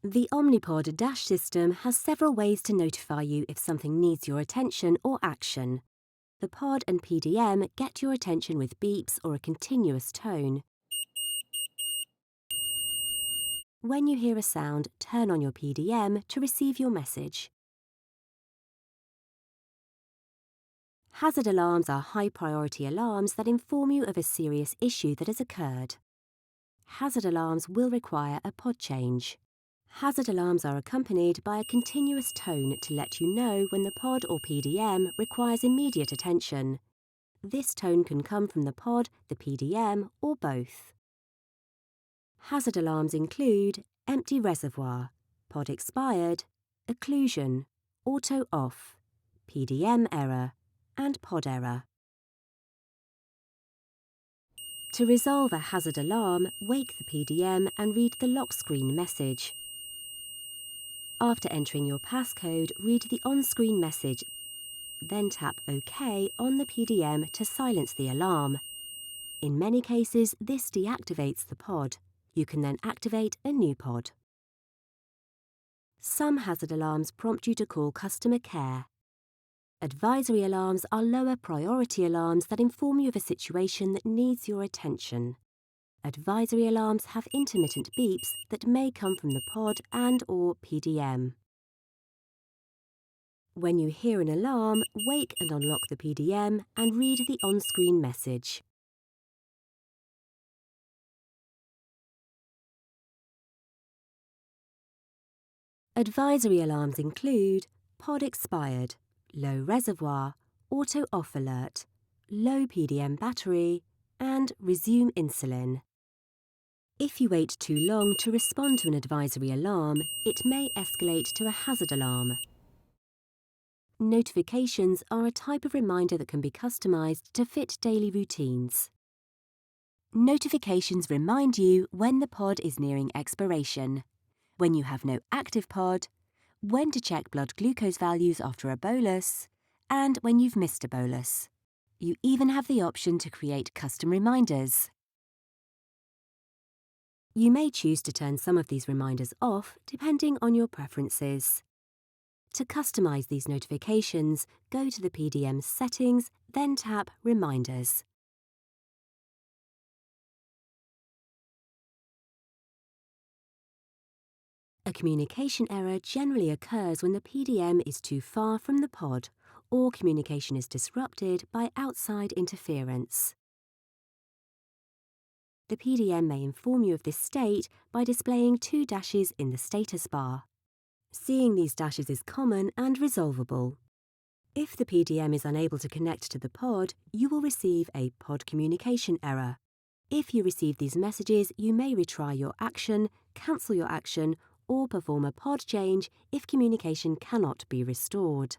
The Omnipod DASH system has several ways to notify you if something needs your attention or action. The pod and PDM get your attention with beeps or a continuous tone. When you hear a sound, turn on your PDM to receive your message. Hazard alarms are high-priority alarms that inform you of a serious issue that has occurred. Hazard alarms will require a pod change. Hazard alarms are accompanied by a continuous tone to let you know when the pod or PDM requires immediate attention. This tone can come from the pod, the PDM, or both. Hazard alarms include empty reservoir, pod expired, occlusion, auto off, PDM error, and pod error. To resolve a hazard alarm, wake the PDM and read the lock screen message. After entering your passcode, read the on-screen message, then tap OK on the PDM to silence the alarm. In many cases, this deactivates the pod. You can then activate a new pod. Some hazard alarms prompt you to call customer care. Advisory alarms are lower priority alarms that inform you of a situation that needs your attention. Advisory alarms have intermittent beeps that may come from the pod and/or PDM. When you hear an alarm, wake and unlock the PDM and read the on-screen message. Advisory alarms include pod expired, low reservoir, auto off alert, low PDM battery, and resume insulin. If you wait too long to respond to an advisory alarm, it may escalate to a hazard alarm. Notifications are a type of reminder that can be customized to fit daily routines. Notifications remind you when the pod is nearing expiration, when you have no active pod, when to check blood glucose values after a bolus, and when you've missed a bolus. You even have the option to create custom reminders. You may choose to turn some of these reminders off depending on your preferences. To customize these notifications, go to the PDM settings, then tap Reminders. A communication error generally occurs when the PDM is too far from the pod or communication is disrupted by outside interference. The PDM may inform you of this state by displaying 2 dashes in the status bar. Seeing these dashes is common and resolvable. If the PDM is unable to connect to the pod, you will receive a pod communication error. If you receive these messages, you may retry your action, cancel your action, or perform a pod change if communication cannot be restored.